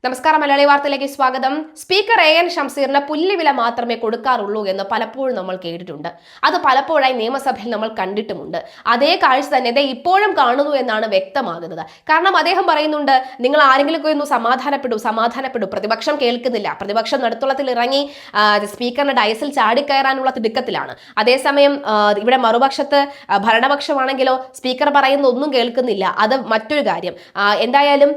നമസ്കാരം. മലയാളി വാർത്തയിലേക്ക് സ്വാഗതം. സ്പീക്കർ എൻ ഷംസീറിന് പുല്ലുവില മാത്രമേ കൊടുക്കാറുള്ളൂ എന്ന് പലപ്പോഴും നമ്മൾ കേട്ടിട്ടുണ്ട്. അത് പലപ്പോഴായി നിയമസഭയിൽ നമ്മൾ കണ്ടിട്ടുമുണ്ട്. അതേ കാഴ്ച തന്നെ ഇപ്പോഴും കാണുന്നു എന്നാണ് വ്യക്തമാകുന്നത്. കാരണം അദ്ദേഹം പറയുന്നുണ്ട്, നിങ്ങൾ ആരെങ്കിലും ഒന്ന് സമാധാനപ്പെടൂ, പ്രതിപക്ഷം കേൾക്കുന്നില്ല. പ്രതിപക്ഷം നടുത്തുള്ളത്തിൽ ഇറങ്ങി സ്പീക്കറിന്റെ ഡയസിൽ ചാടിക്കയറാനുള്ള തിടുക്കത്തിലാണ്. അതേസമയം ഇവിടെ മറുപക്ഷത്ത് ഭരണപക്ഷമാണെങ്കിലോ സ്പീക്കർ പറയുന്ന ഒന്നും കേൾക്കുന്നില്ല. അത് മറ്റൊരു കാര്യം. എന്തായാലും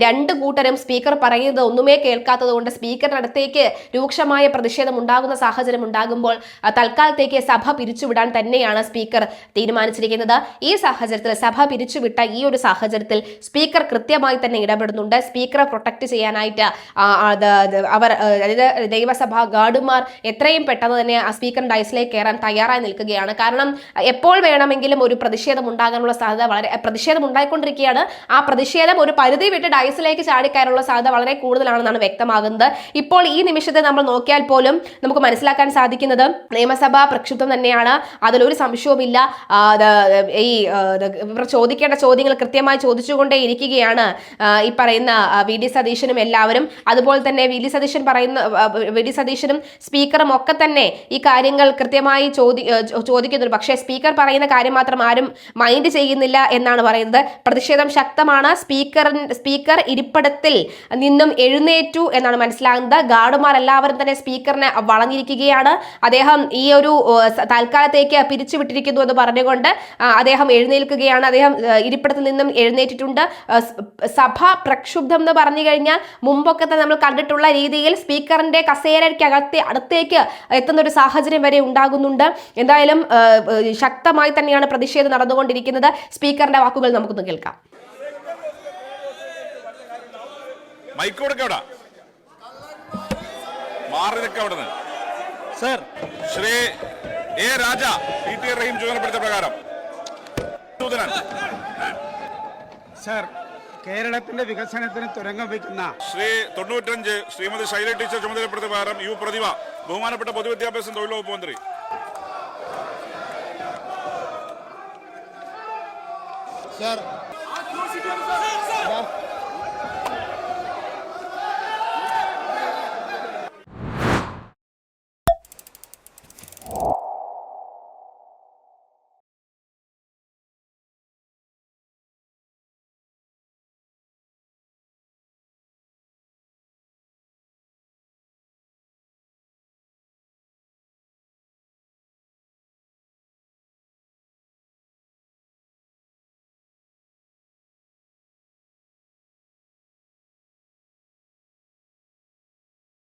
രണ്ട് കൂട്ടരും സ്പീക്കർ പറയുന്നത് ഒന്നുമേ കേൾക്കാത്തത് കൊണ്ട് സ്പീക്കറിന്റെ അടുത്തേക്ക് രൂക്ഷമായ പ്രതിഷേധം ഉണ്ടാകുന്ന സാഹചര്യം ഉണ്ടാകുമ്പോൾ തൽക്കാലത്തേക്ക് സഭ പിരിച്ചുവിടാൻ തന്നെയാണ് സ്പീക്കർ തീരുമാനിച്ചിരിക്കുന്നത്. ഈ സാഹചര്യത്തിൽ സഭ പിരിച്ചുവിട്ട ഈ ഒരു സാഹചര്യത്തിൽ സ്പീക്കർ കൃത്യമായി തന്നെ ഇടപെടുന്നുണ്ട്. സ്പീക്കറെ പ്രൊട്ടക്ട് ചെയ്യാനായിട്ട് അവർ അതായത് നിയമസഭാ ഗാർഡുമാർ എത്രയും പെട്ടെന്ന് തന്നെ ആ സ്പീക്കറിന്റെ ഡയസിലേക്ക് കയറാൻ തയ്യാറായി നിൽക്കുകയാണ്. കാരണം എപ്പോൾ വേണമെങ്കിലും ഒരു പ്രതിഷേധം ഉണ്ടാകാനുള്ള സാധ്യത പ്രതിഷേധം ഉണ്ടായിക്കൊണ്ടിരിക്കുകയാണ്. ആ പ്രതിഷേധം ഒരു പരിധി വിട്ട് ഡയസിലേക്ക് ചാടിക്കയറാനുള്ള സാധ്യത വളരെ കൂടുതലാണെന്നാണ് വ്യക്തമാകുന്നത്. ഇപ്പോൾ ഈ നിമിഷത്തെ നമ്മൾ നോക്കിയാൽ പോലും നമുക്ക് മനസ്സിലാക്കാൻ സാധിക്കുന്നത് നിയമസഭാ പ്രക്ഷുബ്ധം തന്നെയാണ്. അതിലൊരു സംശയവുമില്ല. ഇവർ ചോദിക്കേണ്ട ചോദ്യങ്ങൾ കൃത്യമായി ചോദിച്ചുകൊണ്ടേ ഇരിക്കുകയാണ് ഈ പറയുന്ന വി ഡി സതീശനും എല്ലാവരും. അതുപോലെ തന്നെ വി ഡി സതീശനും സ്പീക്കറും ഒക്കെ തന്നെ ഈ കാര്യങ്ങൾ കൃത്യമായി ചോദിക്കുന്നുണ്ട്. പക്ഷേ സ്പീക്കർ പറയുന്ന കാര്യം മാത്രം ആരും മൈൻഡ് ചെയ്യുന്നില്ല എന്നാണ് പറയുന്നത്. പ്രതിഷേധം ശക്തമാണ്. സ്പീക്കർ ഇരിപ്പിടത്തിൽ നിന്നും എഴുന്നേറ്റു എന്നാണ് മനസ്സിലാകുന്നത്. ഗാർഡുമാർ എല്ലാവരും തന്നെ സ്പീക്കറിനെ വളഞ്ഞിരിക്കുകയാണ്. അദ്ദേഹം ഈ ഒരു തൽക്കാലത്തേക്ക് പിരിച്ചുവിട്ടിരിക്കുന്നു എന്ന് പറഞ്ഞുകൊണ്ട് അദ്ദേഹം എഴുന്നേൽക്കുകയാണ്. അദ്ദേഹം ഇരിപ്പിടത്തിൽ നിന്നും എഴുന്നേറ്റിട്ടുണ്ട്. സഭ പ്രക്ഷുബ്ധം എന്ന് പറഞ്ഞു കഴിഞ്ഞാൽ മുമ്പൊക്കെ തന്നെ നമ്മൾ കണ്ടിട്ടുള്ള രീതിയിൽ സ്പീക്കറിന്റെ കസേരയ്ക്കകത്തെ അടുത്തേക്ക് എത്തുന്ന ഒരു സാഹചര്യം വരെ ഉണ്ടാകുന്നുണ്ട്. എന്തായാലും ശക്തമായി തന്നെയാണ് പ്രതിഷേധം നടന്നുകൊണ്ടിരിക്കുന്നത്. സ്പീക്കറിന്റെ വാക്കുകൾ നമുക്കൊന്ന് കേൾക്കാം. Shri A Raja PT. റഹീം ചുമതലപ്പെടുത്തിയ പ്രകാരം സർ, കേരളത്തിന്റെ വികസനത്തിന് തുരങ്കം വയ്ക്കുന്ന ശ്രീ 95 ശ്രീമതി ശൈല ടീച്ചർ ചുമതലപ്പെടുത്തിയ പ്രകാരം യു പ്രതിഭ ബഹുമാനപ്പെട്ട പൊതുവിദ്യാഭ്യാസം തൊഴിൽ വകുപ്പ് മന്ത്രി. സർ